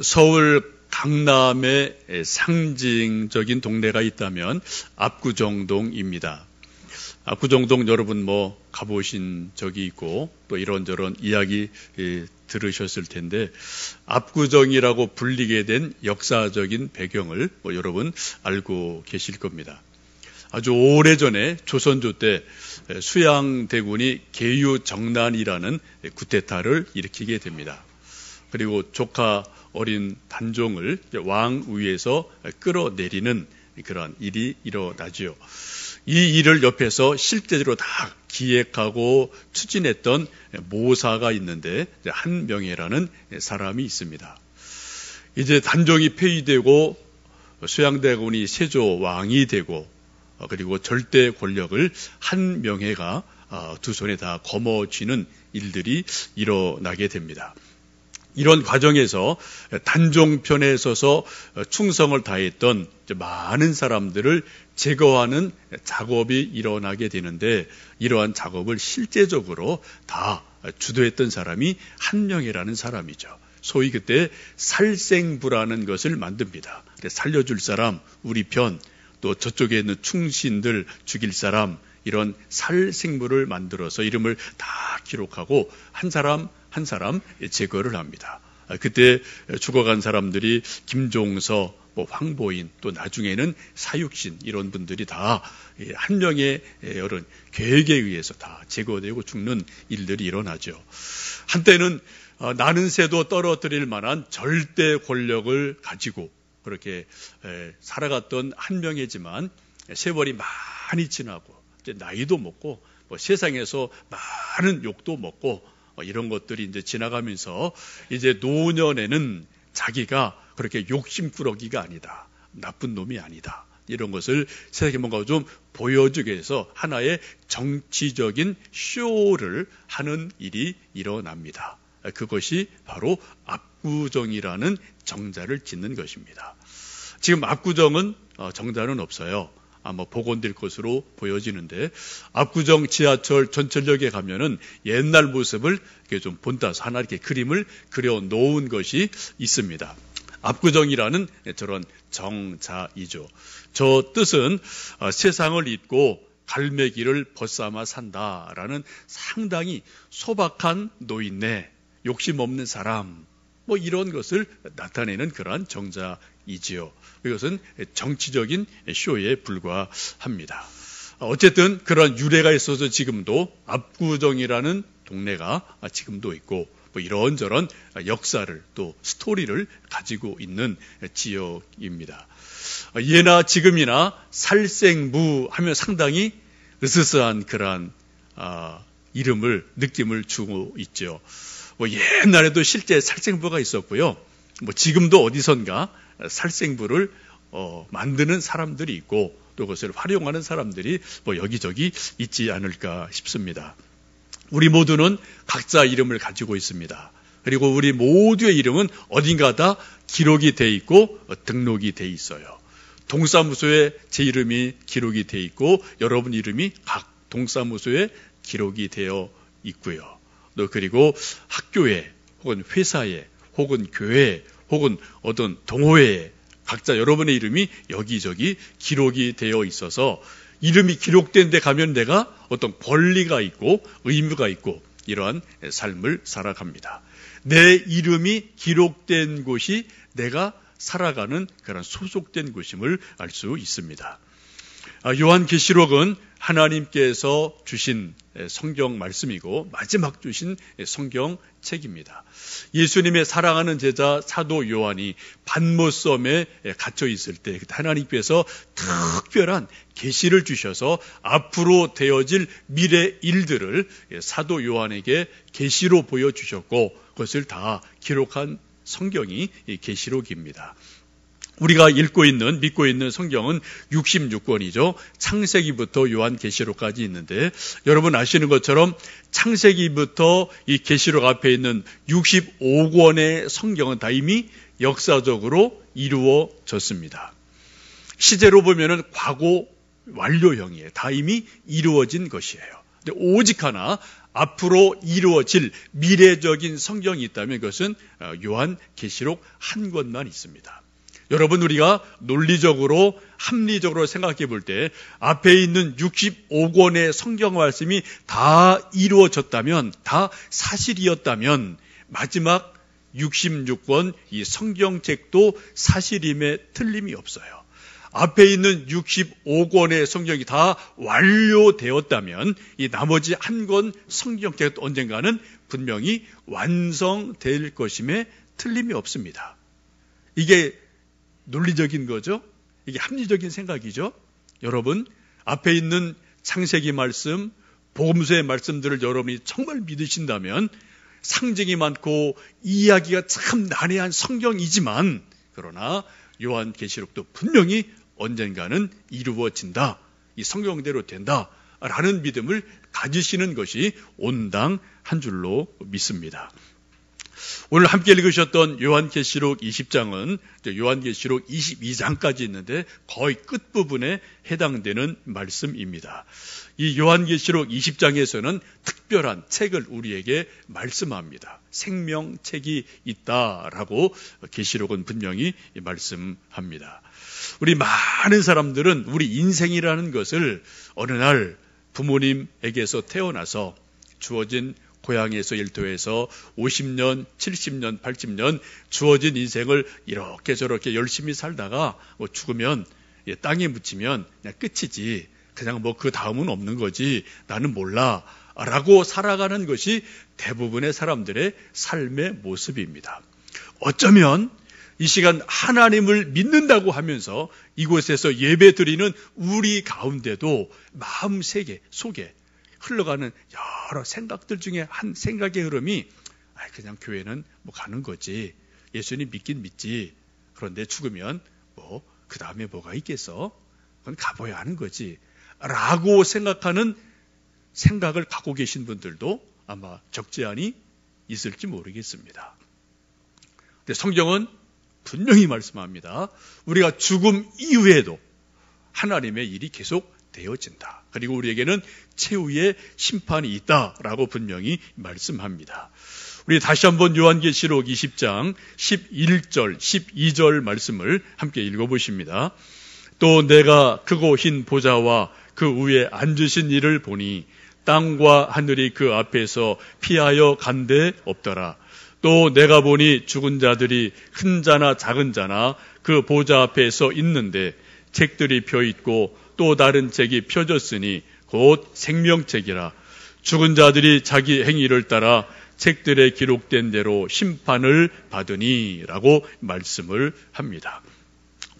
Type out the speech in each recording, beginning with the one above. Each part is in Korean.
서울 강남의 상징적인 동네가 있다면 압구정동입니다. 압구정동 여러분 가보신 적이 있고 또 이런저런 이야기 들으셨을 텐데 압구정이라고 불리게 된 역사적인 배경을 여러분 알고 계실 겁니다. 아주 오래전에 조선조 때 수양대군이 계유정난이라는 쿠데타를 일으키게 됩니다. 그리고 조카 어린 단종을 왕 위에서 끌어내리는 그런 일이 일어나지요. 이 일을 옆에서 실제로 다 기획하고 추진했던 모사가 있는데 한명회라는 사람이 있습니다. 이제 단종이 폐위되고 수양대군이 세조 왕이 되고 그리고 절대 권력을 한명회가 두 손에 다 거머쥐는 일들이 일어나게 됩니다. 이런 과정에서 단종편에 서서 충성을 다했던 많은 사람들을 제거하는 작업이 일어나게 되는데 이러한 작업을 실제적으로 다 주도했던 사람이 한명회라는 사람이죠. 소위 그때 살생부라는 것을 만듭니다. 살려줄 사람, 우리 편, 또 저쪽에 있는 충신들 죽일 사람, 이런 살생부를 만들어서 이름을 다 기록하고 한 사람 한 사람 제거를 합니다. 그때 죽어간 사람들이 김종서, 황보인, 또 나중에는 사육신 이런 분들이 다 한 명의 이런 계획에 의해서 다 제거되고 죽는 일들이 일어나죠. 한때는 나는 새도 떨어뜨릴 만한 절대 권력을 가지고 그렇게 살아갔던 한명회지만 세월이 많이 지나고 이제 나이도 먹고 세상에서 많은 욕도 먹고 이런 것들이 이제 지나가면서 이제 노년에는 자기가 그렇게 욕심꾸러기가 아니다. 나쁜 놈이 아니다. 이런 것을 세상에 뭔가 좀 보여주기 위해서 하나의 정치적인 쇼를 하는 일이 일어납니다. 그것이 바로 압구정이라는 정자를 짓는 것입니다. 지금 압구정은 정자는 없어요. 아마 복원될 것으로 보여지는데 압구정 지하철 전철역에 가면은 옛날 모습을 이렇게 좀 본따서 하나 이렇게 그림을 그려 놓은 것이 있습니다. 압구정이라는 저런 정자이죠. 저 뜻은 세상을 잊고 갈매기를 벗삼아 산다라는 상당히 소박한 노인네, 욕심 없는 사람, 이런 것을 나타내는 그러한 정자이지요. 이것은 정치적인 쇼에 불과합니다. 어쨌든 그런 유래가 있어서 지금도 압구정이라는 동네가 지금도 있고 이런저런 역사를 또 스토리를 가지고 있는 지역입니다. 예나 지금이나 살생부 하면 상당히 으스스한 그러한 이름을 느낌을 주고 있죠. 옛날에도 실제 살생부가 있었고요. 지금도 어디선가 살생부를 만드는 사람들이 있고 또 그것을 활용하는 사람들이 여기저기 있지 않을까 싶습니다. 우리 모두는 각자 이름을 가지고 있습니다. 그리고 우리 모두의 이름은 어딘가 다 기록이 돼 있고 등록이 돼 있어요. 동사무소에 제 이름이 기록이 돼 있고 여러분 이름이 각 동사무소에 기록이 되어 있고요. 또 그리고 학교에 혹은 회사에 혹은 교회에 혹은 어떤 동호회에 각자 여러분의 이름이 여기저기 기록이 되어 있어서 이름이 기록된 데 가면 내가 어떤 권리가 있고 의무가 있고 이러한 삶을 살아갑니다. 내 이름이 기록된 곳이 내가 살아가는 그런 소속된 곳임을 알 수 있습니다. 요한계시록은 하나님께서 주신 성경 말씀이고 마지막 주신 성경 책입니다. 예수님의 사랑하는 제자 사도 요한이 patmos섬에 갇혀 있을 때 하나님께서 특별한 계시를 주셔서 앞으로 되어질 미래 일들을 사도 요한에게 계시로 보여주셨고 그것을 다 기록한 성경이 계시록입니다. 우리가 읽고 있는, 믿고 있는 성경은 66권이죠. 창세기부터 요한계시록까지 있는데 여러분 아시는 것처럼 창세기부터 이 계시록 앞에 있는 65권의 성경은 다 이미 역사적으로 이루어졌습니다. 시제로 보면은 과거 완료형이에요. 다 이미 이루어진 것이에요. 근데 오직 하나 앞으로 이루어질 미래적인 성경이 있다면 그것은 요한계시록 한 권만 있습니다. 여러분, 우리가 논리적으로 합리적으로 생각해 볼 때 앞에 있는 65권의 성경 말씀이 다 이루어졌다면, 다 사실이었다면 마지막 66권 이 성경책도 사실임에 틀림이 없어요. 앞에 있는 65권의 성경이 다 완료되었다면 이 나머지 한 권 성경책도 언젠가는 분명히 완성될 것임에 틀림이 없습니다. 이게 논리적인 거죠? 이게 합리적인 생각이죠? 여러분, 앞에 있는 창세기 말씀, 복음서의 말씀들을 여러분이 정말 믿으신다면 상징이 많고 이야기가 참 난해한 성경이지만 그러나 요한계시록도 분명히 언젠가는 이루어진다. 이 성경대로 된다라는 믿음을 가지시는 것이 온당 한 줄로 믿습니다. 오늘 함께 읽으셨던 요한계시록 20장은 요한계시록 22장까지 있는데 거의 끝부분에 해당되는 말씀입니다. 이 요한계시록 20장에서는 특별한 책을 우리에게 말씀합니다. 생명책이 있다라고 계시록은 분명히 말씀합니다. 우리 많은 사람들은 우리 인생이라는 것을 어느 날 부모님에게서 태어나서 주어진 고향에서 일터에서 50년, 70년, 80년 주어진 인생을 이렇게 저렇게 열심히 살다가 죽으면 땅에 묻히면 그냥 끝이지, 그냥 뭐 그 다음은 없는 거지, 나는 몰라 라고 살아가는 것이 대부분의 사람들의 삶의 모습입니다. 어쩌면 이 시간 하나님을 믿는다고 하면서 이곳에서 예배 드리는 우리 가운데도 마음 세계 속에 흘러가는 여러 생각들 중에 한 생각의 흐름이 그냥 교회는 뭐 가는 거지, 예수님 믿긴 믿지, 그런데 죽으면 뭐 그 다음에 뭐가 있겠어, 그건 가봐야 하는 거지 라고 생각하는 생각을 갖고 계신 분들도 아마 적지 않이 있을지 모르겠습니다. 근데 성경은 분명히 말씀합니다. 우리가 죽음 이후에도 하나님의 일이 계속 되어진다. 그리고 우리에게는 최후의 심판이 있다라고 분명히 말씀합니다. 우리 다시 한번 요한계시록 20장 11절, 12절 말씀을 함께 읽어보십니다. 또 내가 크고 흰 보좌와 그 위에 앉으신 이를 보니 땅과 하늘이 그 앞에서 피하여 간데 없더라. 또 내가 보니 죽은 자들이 큰 자나 작은 자나 그 보좌 앞에 서 있는데 책들이 펴있고 또 다른 책이 펴졌으니 곧 생명책이라. 죽은 자들이 자기 행위를 따라 책들에 기록된 대로 심판을 받으니 라고 말씀을 합니다.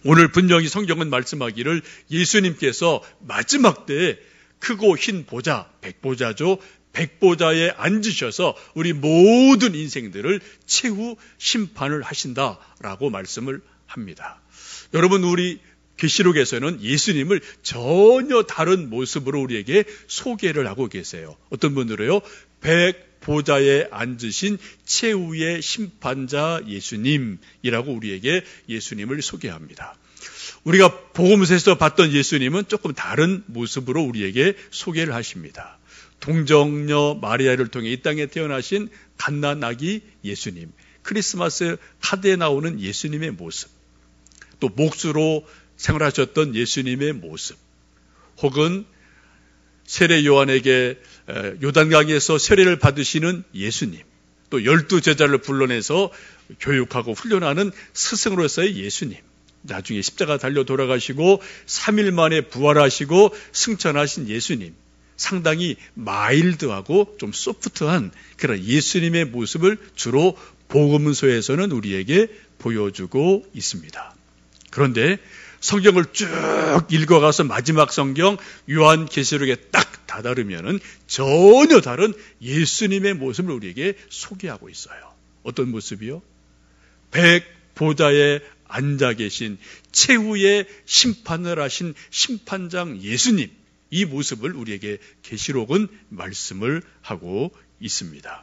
오늘 분명히 성경은 말씀하기를 예수님께서 마지막 때에 크고 흰 보좌, 백보좌죠. 백보좌에 앉으셔서 우리 모든 인생들을 최후 심판을 하신다라고 말씀을 합니다. 여러분, 우리 계시록에서는 예수님을 전혀 다른 모습으로 우리에게 소개를 하고 계세요. 어떤 분들은요, 백보좌에 앉으신 최후의 심판자 예수님이라고 우리에게 예수님을 소개합니다. 우리가 복음서에서 봤던 예수님은 조금 다른 모습으로 우리에게 소개를 하십니다. 동정녀 마리아를 통해 이 땅에 태어나신 갓난 아기 예수님, 크리스마스 카드에 나오는 예수님의 모습, 또 몫으로 생활하셨던 예수님의 모습, 혹은 세례 요한에게 요단강에서 세례를 받으시는 예수님, 또 12제자를 불러내서 교육하고 훈련하는 스승으로서의 예수님, 나중에 십자가 달려 돌아가시고 3일 만에 부활하시고 승천하신 예수님, 상당히 마일드하고 좀 소프트한 그런 예수님의 모습을 주로 복음서에서는 우리에게 보여주고 있습니다. 그런데 성경을 쭉 읽어가서 마지막 성경 요한계시록에 딱 다다르면은 전혀 다른 예수님의 모습을 우리에게 소개하고 있어요. 어떤 모습이요? 백보좌에 앉아 계신 최후의 심판을 하신 심판장 예수님, 이 모습을 우리에게 계시록은 말씀을 하고 있습니다.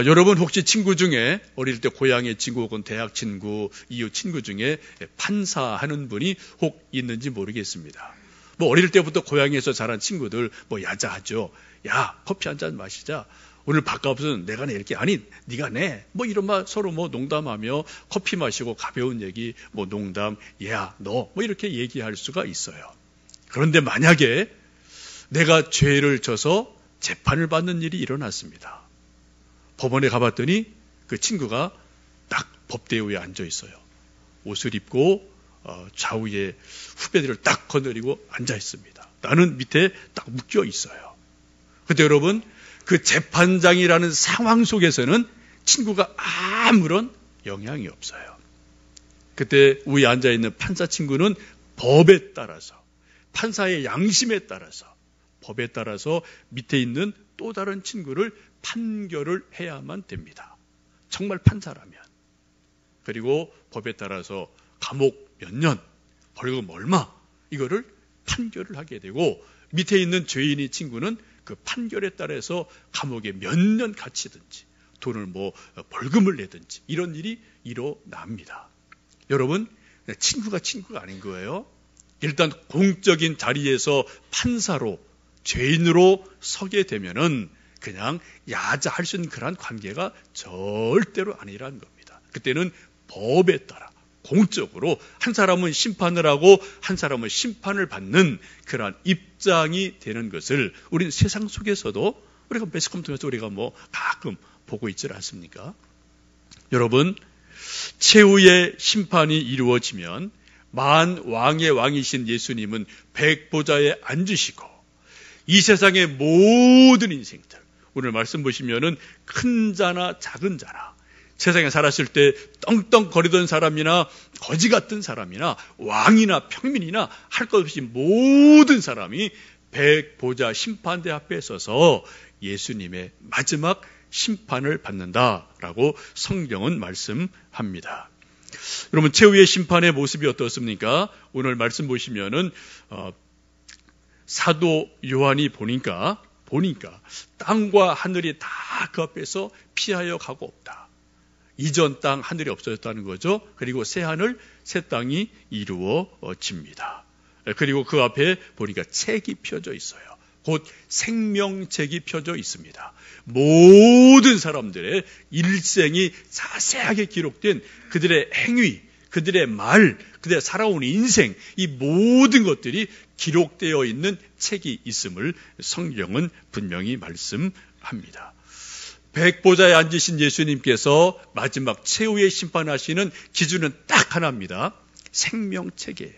여러분 혹시 친구 중에 어릴 때 고향의 친구 혹은 대학 친구, 이웃 친구 중에 판사하는 분이 혹 있는지 모르겠습니다. 뭐 어릴 때부터 고향에서 자란 친구들 뭐 야자하죠. 야, 커피 한 잔 마시자. 오늘 밥값은 내가 낼게. 아니, 네가 내. 뭐 이런 말 서로 뭐 농담하며 커피 마시고 가벼운 얘기, 뭐 농담, 야, 너. 뭐 이렇게 얘기할 수가 있어요. 그런데 만약에 내가 죄를 져서 재판을 받는 일이 일어났습니다. 법원에 가봤더니 그 친구가 딱 법대우에 앉아 있어요. 옷을 입고 좌우에 후배들을 딱 거느리고 앉아 있습니다. 나는 밑에 딱 묶여 있어요. 근데 여러분, 그 재판장이라는 상황 속에서는 친구가 아무런 영향이 없어요. 그때 위에 앉아 있는 판사 친구는 법에 따라서, 판사의 양심에 따라서, 법에 따라서 밑에 있는 또 다른 친구를 판결을 해야만 됩니다. 정말 판사라면. 그리고 법에 따라서 감옥 몇 년, 벌금 얼마, 이거를 판결을 하게 되고, 밑에 있는 죄인의 친구는 그 판결에 따라서 감옥에 몇 년 갇히든지 돈을 뭐 벌금을 내든지 이런 일이 일어납니다. 여러분, 친구가 아닌 거예요. 일단 공적인 자리에서 판사로, 죄인으로 서게 되면은 그냥 야자할 수 있는 그런 관계가 절대로 아니라는 겁니다. 그때는 법에 따라 공적으로 한 사람은 심판을 하고 한 사람은 심판을 받는 그러한 입장이 되는 것을 우리는 세상 속에서도 우리가 매스컴 통해서 우리가 뭐 가끔 보고 있지 않습니까? 여러분, 최후의 심판이 이루어지면 만 왕의 왕이신 예수님은 백보좌에 앉으시고 이 세상의 모든 인생들, 오늘 말씀 보시면은 큰 자나 작은 자나 세상에 살았을 때 떵떵거리던 사람이나 거지 같은 사람이나 왕이나 평민이나 할 것 없이 모든 사람이 백보좌 심판대 앞에 서서 예수님의 마지막 심판을 받는다라고 성경은 말씀합니다. 여러분, 최후의 심판의 모습이 어떻습니까? 오늘 말씀 보시면은 사도 요한이 보니까 땅과 하늘이 다 그 앞에서 피하여 가고 없다. 이전 땅 하늘이 없어졌다는 거죠. 그리고 새 하늘 새 땅이 이루어집니다. 그리고 그 앞에 보니까 책이 펴져 있어요. 곧 생명책이 펴져 있습니다. 모든 사람들의 일생이 자세하게 기록된 그들의 행위, 그들의 말, 그들의 살아온 인생, 이 모든 것들이 기록되어 있는 책이 있음을 성경은 분명히 말씀합니다. 백보좌에 앉으신 예수님께서 마지막 최후의 심판하시는 기준은 딱 하나입니다. 생명책이에요.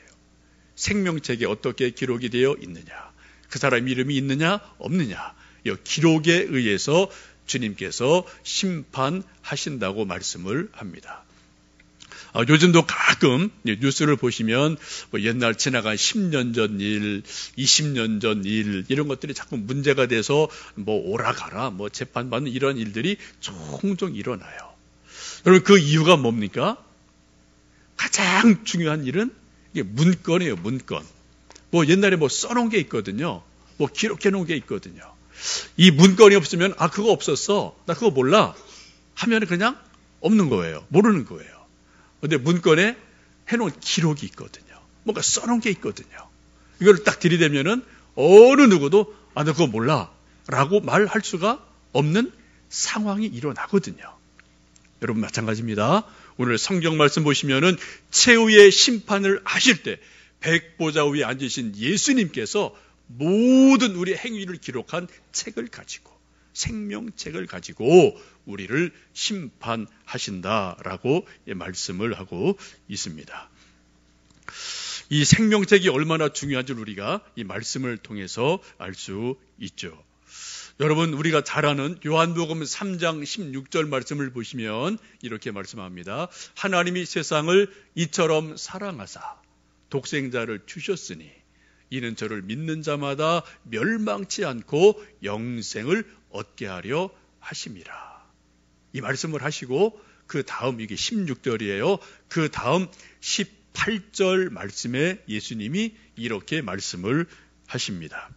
생명책에 어떻게 기록이 되어 있느냐, 그 사람 이름이 있느냐 없느냐, 이 기록에 의해서 주님께서 심판하신다고 말씀을 합니다. 요즘도 가끔 뉴스를 보시면 뭐 옛날 지나간 10년 전 일, 20년 전 일, 이런 것들이 자꾸 문제가 돼서 뭐 오라가라, 뭐 재판받는 이런 일들이 종종 일어나요. 여러분, 그 이유가 뭡니까? 가장 중요한 일은 이게 문건이에요, 문건. 뭐 옛날에 뭐 써놓은 게 있거든요. 뭐 기록해 놓은 게 있거든요. 이 문건이 없으면, 그거 없었어, 나 그거 몰라 하면 그냥 없는 거예요. 모르는 거예요. 근데 문건에 해놓은 기록이 있거든요. 뭔가 써놓은 게 있거든요. 이걸 딱 들이대면은 어느 누구도 나 그거 몰라 라고 말할 수가 없는 상황이 일어나거든요. 여러분, 마찬가지입니다. 오늘 성경 말씀 보시면은 최후의 심판을 하실 때 백보좌 위에 앉으신 예수님께서 모든 우리의 행위를 기록한 책을 가지고, 생명책을 가지고 우리를 심판하신다라고 말씀을 하고 있습니다. 이 생명책이 얼마나 중요한지를 우리가 이 말씀을 통해서 알 수 있죠. 여러분, 우리가 잘 아는 요한복음 3장 16절 말씀을 보시면 이렇게 말씀합니다. 하나님이 세상을 이처럼 사랑하사 독생자를 주셨으니 이는 저를 믿는 자마다 멸망치 않고 영생을 얻게 하려 하심이라. 이 말씀을 하시고 그 다음, 이게 16절이에요. 그 다음 18절 말씀에 예수님이 이렇게 말씀을 하십니다.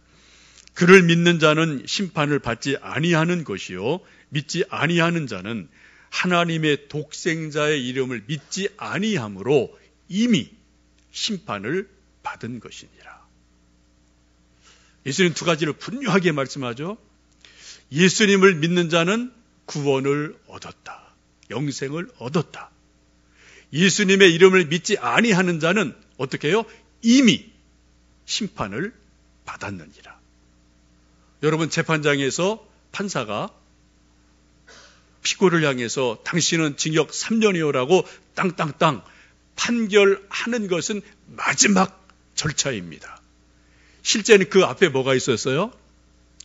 그를 믿는 자는 심판을 받지 아니하는 것이요 믿지 아니하는 자는 하나님의 독생자의 이름을 믿지 아니함으로 이미 심판을 받은 것이니라. 예수님 두 가지를 분명하게 말씀하죠. 예수님을 믿는 자는 구원을 얻었다. 영생을 얻었다. 예수님의 이름을 믿지 아니하는 자는 어떻게 해요? 이미 심판을 받았느니라. 여러분, 재판장에서 판사가 피고를 향해서 당신은 징역 3년이요라고 땅땅땅 판결하는 것은 마지막 절차입니다. 실제는 그 앞에 뭐가 있었어요?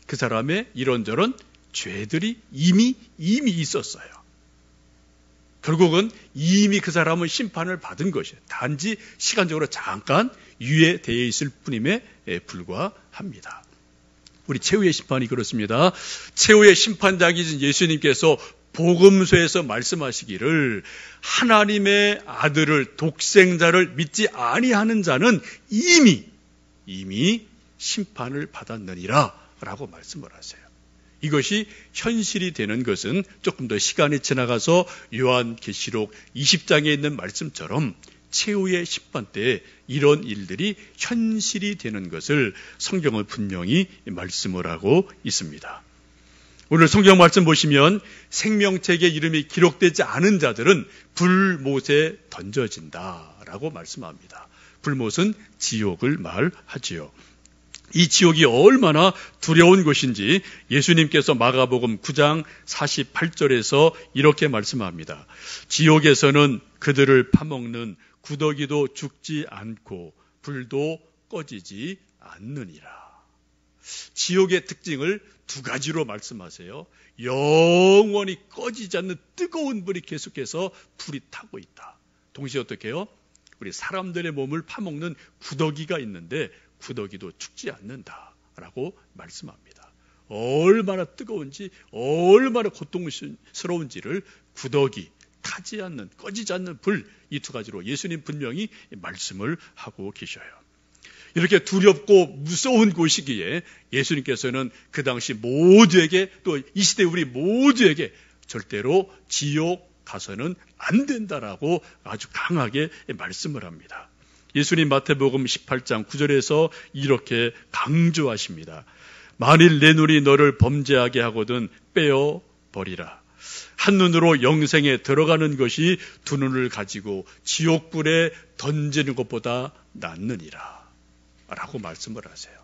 그 사람의 이런저런 죄들이 이미 있었어요. 결국은 이미 그 사람은 심판을 받은 것이에요. 단지 시간적으로 잠깐 유예되어 있을 뿐임에 불과합니다. 우리 최후의 심판이 그렇습니다. 최후의 심판장이신 예수님께서 복음서에서 말씀하시기를 하나님의 아들을, 독생자를 믿지 아니하는 자는 이미 심판을 받았느니라 라고 말씀을 하세요. 이것이 현실이 되는 것은 조금 더 시간이 지나가서 요한계시록 20장에 있는 말씀처럼 최후의 심판 때에 이런 일들이 현실이 되는 것을 성경은 분명히 말씀을 하고 있습니다. 오늘 성경 말씀 보시면 생명책에 이름이 기록되지 않은 자들은 불못에 던져진다라고 말씀합니다. 불못은 지옥을 말하지요. 이 지옥이 얼마나 두려운 곳인지 예수님께서 마가복음 9장 48절에서 이렇게 말씀합니다. 지옥에서는 그들을 파먹는 구더기도 죽지 않고 불도 꺼지지 않느니라. 지옥의 특징을 두 가지로 말씀하세요. 영원히 꺼지지 않는 뜨거운 불이 계속해서 불이 타고 있다. 동시에 어떻게 해요? 우리 사람들의 몸을 파먹는 구더기가 있는데 구더기도 죽지 않는다라고 말씀합니다. 얼마나 뜨거운지, 얼마나 고통스러운지를 구더기, 타지 않는, 꺼지지 않는 불, 이 두 가지로 예수님 분명히 말씀을 하고 계셔요. 이렇게 두렵고 무서운 곳이기에 예수님께서는 그 당시 모두에게, 또 이 시대 우리 모두에게 절대로 지옥 가서는 안 된다라고 아주 강하게 말씀을 합니다. 예수님 마태복음 18장 9절에서 이렇게 강조하십니다. 만일 내 눈이 너를 범죄하게 하거든 빼어 버리라. 한눈으로 영생에 들어가는 것이 두 눈을 가지고 지옥불에 던지는 것보다 낫느니라 라고 말씀을 하세요.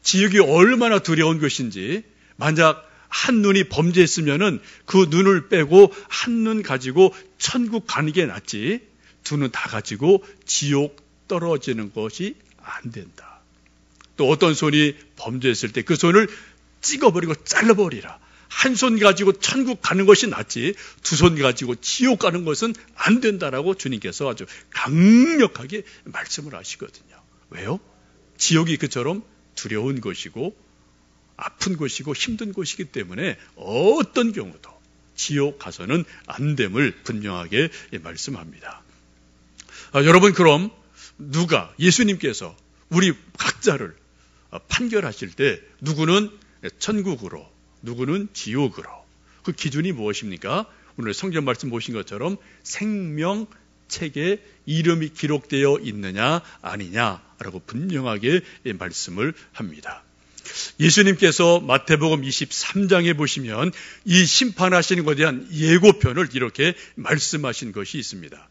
지옥이 얼마나 두려운 것인지, 만약 한 눈이 범죄했으면은 그 눈을 빼고 한 눈 가지고 천국 가는 게 낫지, 두 눈 다 가지고 지옥 떨어지는 것이 안 된다. 또 어떤 손이 범죄했을 때 그 손을 찍어버리고 잘라버리라. 한 손 가지고 천국 가는 것이 낫지 두 손 가지고 지옥 가는 것은 안 된다라고 주님께서 아주 강력하게 말씀을 하시거든요. 왜요? 지옥이 그처럼 두려운 것이고 아픈 곳이고 힘든 곳이기 때문에 어떤 경우도 지옥 가서는 안 됨을 분명하게 말씀합니다. 여러분, 그럼 누가, 예수님께서 우리 각자를 판결하실 때 누구는 천국으로, 누구는 지옥으로, 그 기준이 무엇입니까? 오늘 성경 말씀 보신 것처럼 생명책에 이름이 기록되어 있느냐 아니냐라고 분명하게 말씀을 합니다. 예수님께서 마태복음 23장에 보시면 이 심판하시는 것에 대한 예고편을 이렇게 말씀하신 것이 있습니다.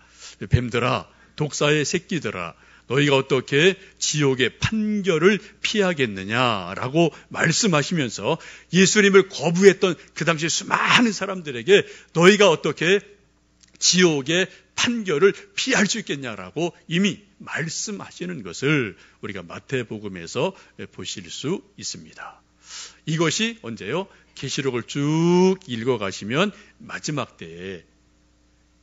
뱀들아, 독사의 새끼들아, 너희가 어떻게 지옥의 판결을 피하겠느냐라고 말씀하시면서 예수님을 거부했던 그 당시 수많은 사람들에게 너희가 어떻게 지옥의 판결을 피할 수 있겠냐라고 이미 말씀하시는 것을 우리가 마태복음에서 보실 수 있습니다. 이것이 언제요? 계시록을 쭉 읽어가시면 마지막 때에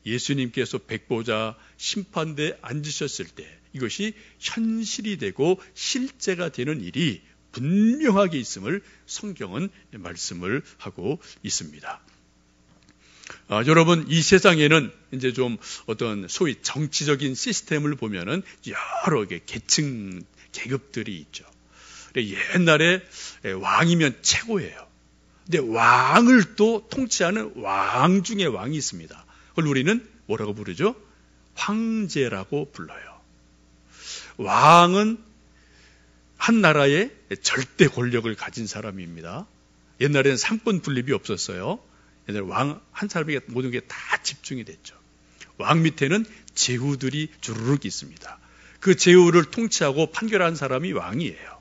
예수님께서 백보자 심판대에 앉으셨을 때 이것이 현실이 되고 실제가 되는 일이 분명하게 있음을 성경은 말씀을 하고 있습니다. 여러분, 이 세상에는 이제 좀 어떤 소위 정치적인 시스템을 보면은 여러 개 계층, 계급들이 있죠. 옛날에 왕이면 최고예요. 근데 왕을 또 통치하는 왕 중에 왕이 있습니다. 그걸 우리는 뭐라고 부르죠? 황제라고 불러요. 왕은 한 나라의 절대 권력을 가진 사람입니다. 옛날에는 삼권 분립이 없었어요. 옛날에 왕 한 사람에게 모든 게 다 집중이 됐죠. 왕 밑에는 제후들이 주르륵 있습니다. 그 제후를 통치하고 판결하는 사람이 왕이에요.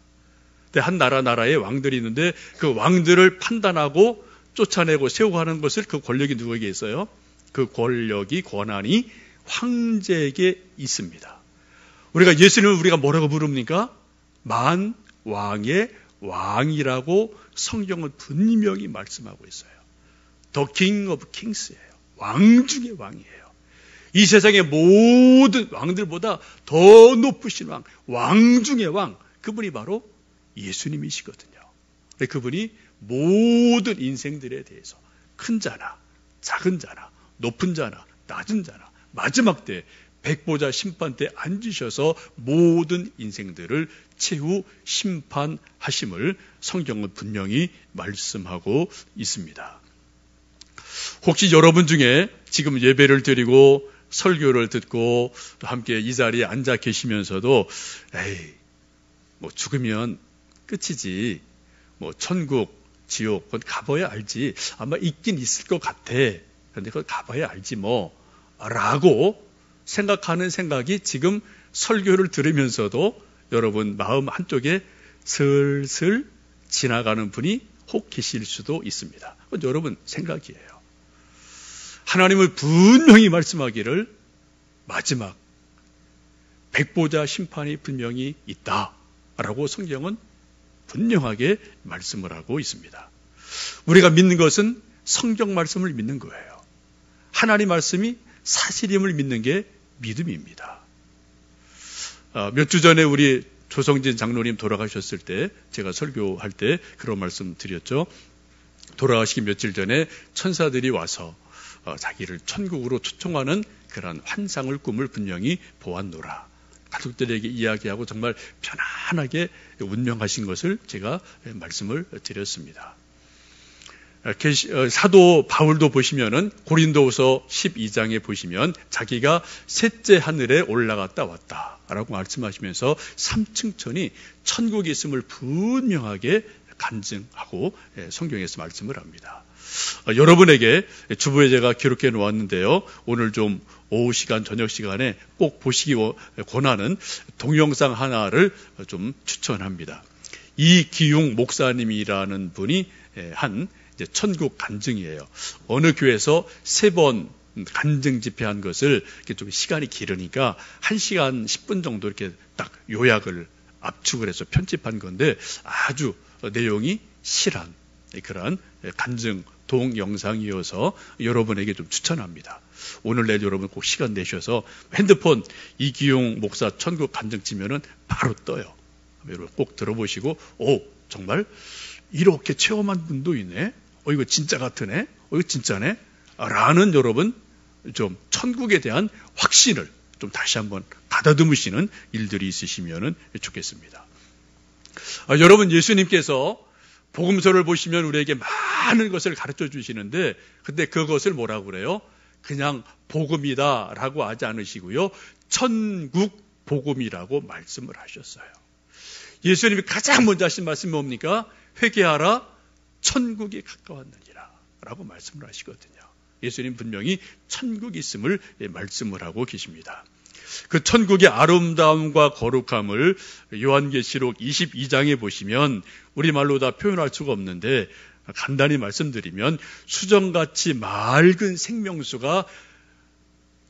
근데 한 나라에 왕들이 있는데 그 왕들을 판단하고 쫓아내고 세우고 하는 것을 그 권력이 누구에게 있어요? 그 권력이 권한이 황제에게 있습니다. 우리가 예수님을 우리가 뭐라고 부릅니까? 만왕의 왕이라고 성경은 분명히 말씀하고 있어요. The King of Kings예요. 왕 중의 왕이에요. 이 세상의 모든 왕들보다 더 높으신 왕, 왕 중의 왕, 그분이 바로 예수님이시거든요. 그분이 모든 인생들에 대해서 큰 자나 작은 자나 높은 자나 낮은 자나 마지막 때 백보자 심판 때 앉으셔서 모든 인생들을 최후 심판하심을 성경은 분명히 말씀하고 있습니다. 혹시 여러분 중에 지금 예배를 드리고 설교를 듣고 또 함께 이 자리에 앉아 계시면서도 뭐 죽으면 끝이지, 뭐 천국, 지옥, 그건 가봐야 알지, 아마 있긴 있을 것 같아, 그런데 그건 가봐야 알지 뭐 라고 생각하는 생각이 지금 설교를 들으면서도 여러분 마음 한쪽에 슬슬 지나가는 분이 혹 계실 수도 있습니다. 그건 여러분 생각이에요. 하나님은 분명히 말씀하기를 마지막 백보자 심판이 분명히 있다라고 성경은 분명하게 말씀을 하고 있습니다. 우리가 믿는 것은 성경 말씀을 믿는 거예요. 하나님 말씀이 사실임을 믿는 게 믿음입니다. 몇 주 전에 우리 조성진 장로님 돌아가셨을 때 제가 설교할 때 그런 말씀 드렸죠. 돌아가시기 며칠 전에 천사들이 와서 자기를 천국으로 초청하는 그런 환상을 꿈을 분명히 보았노라. 가족들에게 이야기하고 정말 편안하게 운명하신 것을 제가 말씀을 드렸습니다. 사도 바울도 보시면은 고린도후서 12장에 보시면 자기가 셋째 하늘에 올라갔다 왔다라고 말씀하시면서 3층천이 천국에 있음을 분명하게 간증하고 성경에서 말씀을 합니다. 여러분에게 주부에 제가 기록해 놓았는데요. 오늘 좀 오후 시간, 저녁 시간에 꼭 보시기 권하는 동영상 하나를 좀 추천합니다. 이기용 목사님이라는 분이 한 천국 간증이에요. 어느 교회에서 3번 간증 집회한 것을 이렇게 좀 시간이 길으니까 1시간 10분 정도 이렇게 딱 요약을 압축을 해서 편집한 건데 아주 내용이 실한 그런 간증 동영상이어서 여러분에게 좀 추천합니다. 오늘 내일 여러분 꼭 시간 내셔서 핸드폰 이기용 목사 천국 간증 치면은 바로 떠요. 여러분 꼭 들어보시고 정말 이렇게 체험한 분도 있네. 이거 진짜 같으네. 이거 진짜네. 라는 여러분 좀 천국에 대한 확신을 좀 다시 한번 가다듬으시는 일들이 있으시면 좋겠습니다. 여러분 예수님께서 복음서를 보시면 우리에게 많은 것을 가르쳐 주시는데 근데 그것을 뭐라고 그래요? 그냥 복음이다라고 하지 않으시고요. 천국 복음이라고 말씀을 하셨어요. 예수님이 가장 먼저 하신 말씀이 뭡니까? 회개하라 천국이 가까웠느니라 라고 말씀을 하시거든요. 예수님 분명히 천국이 있음을 말씀을 하고 계십니다. 그 천국의 아름다움과 거룩함을 요한계시록 22장에 보시면 우리말로 다 표현할 수가 없는데 간단히 말씀드리면 수정같이 맑은 생명수가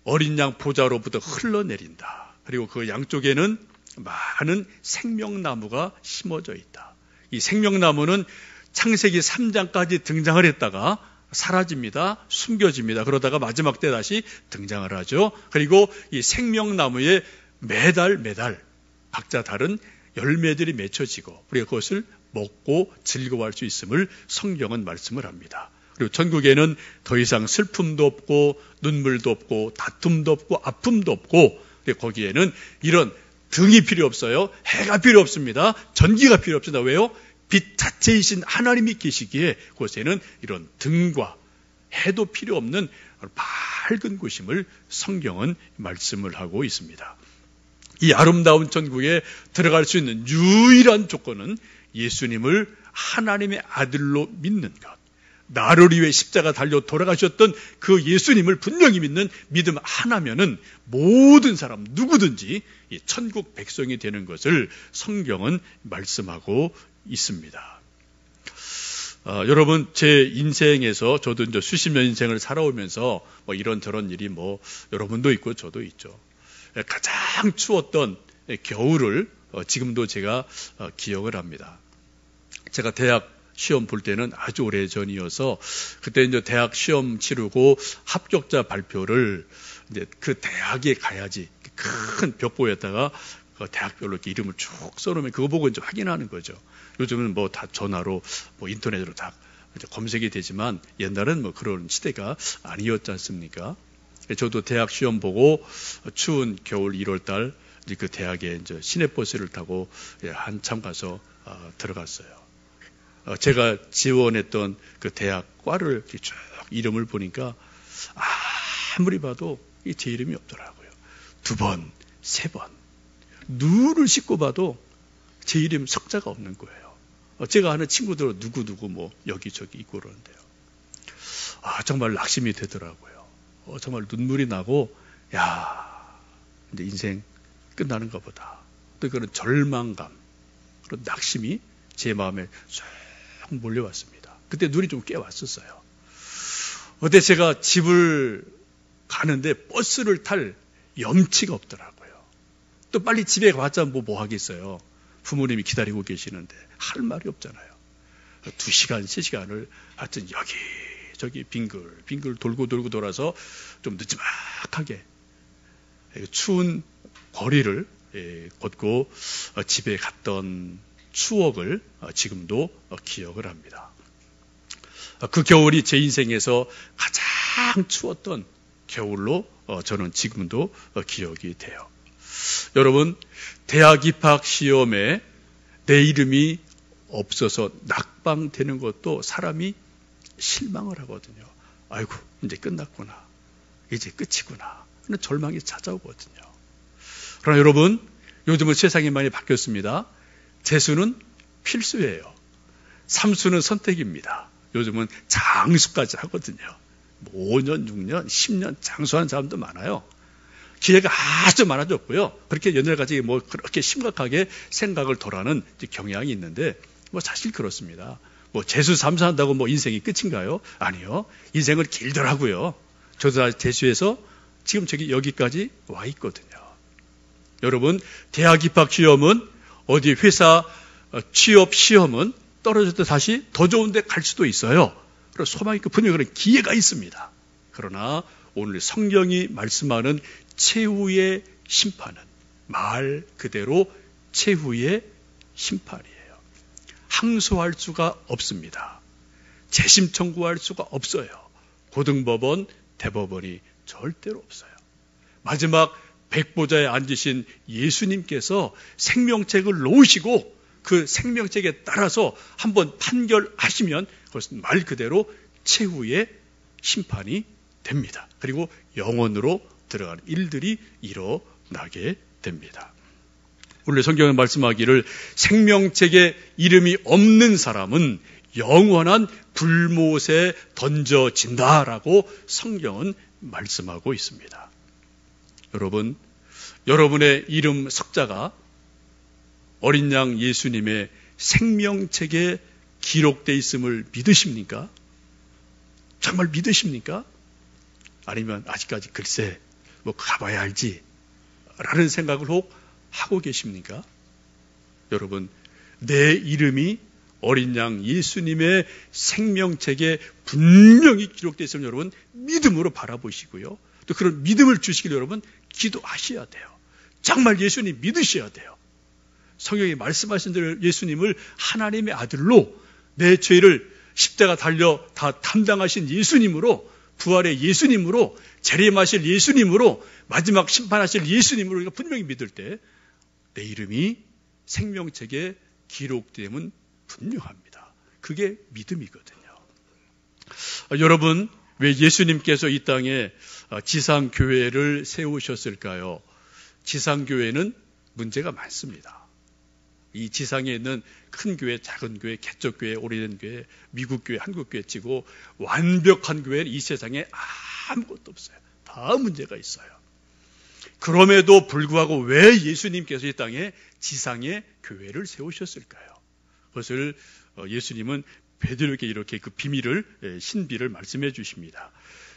어린 양 보좌로부터 흘러내린다. 그리고 그 양쪽에는 많은 생명나무가 심어져 있다. 이 생명나무는 창세기 3장까지 등장을 했다가 사라집니다. 숨겨집니다. 그러다가 마지막 때 다시 등장을 하죠. 그리고 이 생명나무에 매달 각자 다른 열매들이 맺혀지고 우리가 그것을 먹고 즐거워할 수 있음을 성경은 말씀을 합니다. 그리고 천국에는 더 이상 슬픔도 없고 눈물도 없고 다툼도 없고 아픔도 없고 거기에는 이런 등이 필요 없어요. 해가 필요 없습니다. 전기가 필요 없습니다. 왜요? 빛 자체이신 하나님이 계시기에 그곳에는 이런 등과 해도 필요 없는 밝은 곳임을 성경은 말씀을 하고 있습니다. 이 아름다운 천국에 들어갈 수 있는 유일한 조건은 예수님을 하나님의 아들로 믿는 것, 나를 위해 십자가 달려 돌아가셨던 그 예수님을 분명히 믿는 믿음 하나면은 모든 사람 누구든지 이 천국 백성이 되는 것을 성경은 말씀하고 있습니다. 여러분, 제 인생에서 저도 이제 수십 년 인생을 살아오면서 뭐 이런저런 일이 뭐 여러분도 있고 저도 있죠. 가장 추웠던 겨울을 지금도 제가 기억을 합니다. 제가 대학 시험 볼 때는 아주 오래 전이어서 그때 이제 대학 시험 치르고 합격자 발표를 이제 그 대학에 가야지 큰 벽보에다가 그 대학별로 이렇게 이름을 쭉 써놓으면 그거 보고 이제 확인하는 거죠. 요즘은 뭐 다 전화로 뭐 인터넷으로 다 검색이 되지만 옛날은 뭐 그런 시대가 아니었지 않습니까? 저도 대학 시험 보고 추운 겨울 1월 달 그 대학에 이제 시내버스를 타고 한참 가서 들어갔어요. 제가 지원했던 그 대학과를 쭉 이름을 보니까 아무리 봐도 제 이름이 없더라고요. 2번, 3번. 누를 씻고 봐도 제 이름 석자가 없는 거예요. 제가 아는 친구들 누구누구 뭐 여기저기 있고 그러는데요. 정말 낙심이 되더라고요. 정말 눈물이 나고, 이제 인생 끝나는가 보다. 또 그런 절망감, 그런 낙심이 제 마음에 쫙 몰려왔습니다. 그때 눈이 좀 깨왔었어요. 어때 제가 집을 가는데 버스를 탈 염치가 없더라고요. 또 빨리 집에 가봤자 뭐 하겠어요. 부모님이 기다리고 계시는데 할 말이 없잖아요. 2시간, 3시간을 하여튼 여기저기 빙글 돌고 돌아서 좀 늦지막하게 추운 거리를 걷고 집에 갔던 추억을 지금도 기억을 합니다. 그 겨울이 제 인생에서 가장 추웠던 겨울로 저는 지금도 기억이 돼요. 여러분, 대학 입학 시험에 내 이름이 없어서 낙방되는 것도 사람이 실망을 하거든요. 아이고, 이제 끝났구나. 이제 끝이구나. 그런 절망이 찾아오거든요. 그러나 여러분, 요즘은 세상이 많이 바뀌었습니다. 재수는 필수예요. 삼수는 선택입니다. 요즘은 장수까지 하거든요. 5년, 6년, 10년 장수한 사람도 많아요. 기회가 아주 많아졌고요. 그렇게 연애까지 뭐 그렇게 심각하게 생각을 덜하는 경향이 있는데, 뭐 사실 그렇습니다. 뭐 재수 삼수한다고 뭐 인생이 끝인가요? 아니요. 인생은 길더라고요. 저도 재수해서 지금 여기까지 와 있거든요. 여러분, 대학 입학 시험은 어디 회사 취업 시험은 떨어졌다 다시 더 좋은 데 갈 수도 있어요. 그래서 소망이 분명히 그런 기회가 있습니다. 그러나 오늘 성경이 말씀하는 최후의 심판은 말 그대로 최후의 심판이에요. 항소할 수가 없습니다. 재심 청구할 수가 없어요. 고등법원, 대법원이 절대로 없어요. 마지막 백보자에 앉으신 예수님께서 생명책을 놓으시고 그 생명책에 따라서 한번 판결하시면 그것은 말 그대로 최후의 심판이 됩니다. 그리고 영원으로 들어가는 일들이 일어나게 됩니다. 오늘 성경에 말씀하기를 생명책에 이름이 없는 사람은 영원한 불못에 던져진다라고 성경은 말씀하고 있습니다. 여러분, 여러분의 이름 석자가 어린 양 예수님의 생명책에 기록되어 있음을 믿으십니까? 정말 믿으십니까? 아니면 아직까지 글쎄 뭐 가봐야 알지 라는 생각을 혹 하고 계십니까? 여러분, 내 이름이 어린 양 예수님의 생명책에 분명히 기록되어 있으면 여러분 믿음으로 바라보시고요. 또 그런 믿음을 주시길 여러분 기도하셔야 돼요. 정말 예수님 믿으셔야 돼요. 성경이 말씀하신 대로 예수님을 하나님의 아들로 내 죄를 십자가 달려 다 담당하신 예수님으로, 부활의 예수님으로, 재림하실 예수님으로, 마지막 심판하실 예수님으로 우리가 분명히 믿을 때 내 이름이 생명책에 기록되면 분명합니다. 그게 믿음이거든요. 여러분, 왜 예수님께서 이 땅에 지상교회를 세우셨을까요? 지상교회는 문제가 많습니다. 이 지상에 있는 큰 교회, 작은 교회, 개척 교회, 오래된 교회, 미국 교회, 한국 교회 치고 완벽한 교회는 이 세상에 아무것도 없어요. 다 문제가 있어요. 그럼에도 불구하고 왜 예수님께서 이 땅에 지상에 교회를 세우셨을까요? 그것을 예수님은 베드로에게 이렇게 그 비밀을, 신비를 말씀해 주십니다.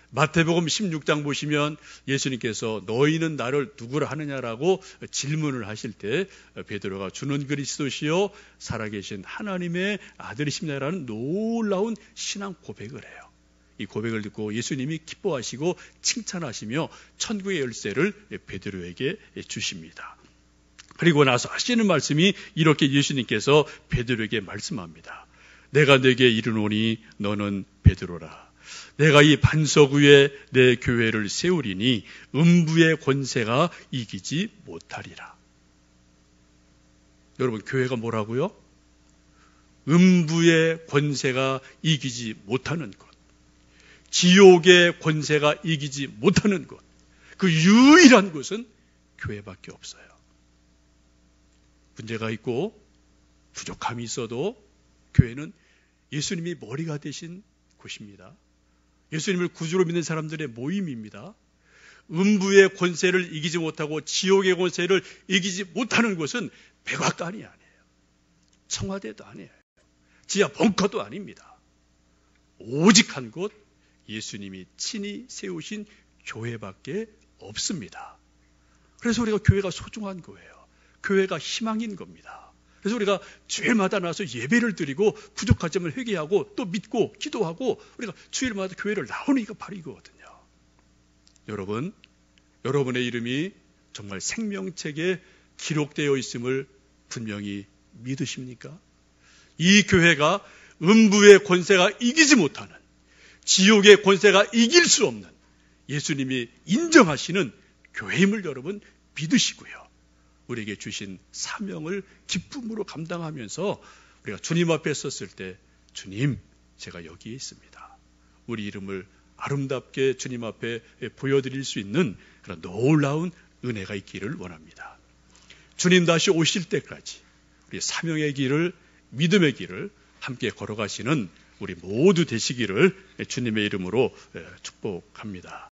마태복음 16장 보시면 예수님께서 너희는 나를 누구라 하느냐라고 질문을 하실 때 베드로가 주는 그리스도시요 살아계신 하나님의 아들이십니다라는 놀라운 신앙 고백을 해요. 이 고백을 듣고 예수님이 기뻐하시고 칭찬하시며 천국의 열쇠를 베드로에게 주십니다. 그리고 나서 하시는 말씀이 이렇게 예수님께서 베드로에게 말씀합니다. 내가 네게 이르노니 너는 베드로라. 내가 이 반석 위에 내 교회를 세우리니 음부의 권세가 이기지 못하리라. 여러분, 교회가 뭐라고요? 음부의 권세가 이기지 못하는 것. 지옥의 권세가 이기지 못하는 것. 그 유일한 곳은 교회밖에 없어요. 문제가 있고 부족함이 있어도 교회는 예수님이 머리가 되신 곳입니다. 예수님을 구주로 믿는 사람들의 모임입니다. 음부의 권세를 이기지 못하고 지옥의 권세를 이기지 못하는 곳은 백악관이 아니에요. 청와대도 아니에요. 지하 벙커도 아닙니다. 오직 한 곳, 예수님이 친히 세우신 교회밖에 없습니다. 그래서 우리가 교회가 소중한 거예요. 교회가 희망인 겁니다. 그래서 우리가 주일마다 나와서 예배를 드리고 부족한 점을 회개하고 또 믿고 기도하고 우리가 주일마다 교회를 나오는 이가 바로 이거거든요. 여러분, 여러분의 이름이 정말 생명책에 기록되어 있음을 분명히 믿으십니까? 이 교회가 음부의 권세가 이기지 못하는, 지옥의 권세가 이길 수 없는 예수님이 인정하시는 교회임을 여러분 믿으시고요. 우리에게 주신 사명을 기쁨으로 감당하면서 우리가 주님 앞에 섰을 때 주님, 제가 여기에 있습니다. 우리 이름을 아름답게 주님 앞에 보여드릴 수 있는 그런 놀라운 은혜가 있기를 원합니다. 주님 다시 오실 때까지 우리 사명의 길을, 믿음의 길을 함께 걸어가시는 우리 모두 되시기를 주님의 이름으로 축복합니다.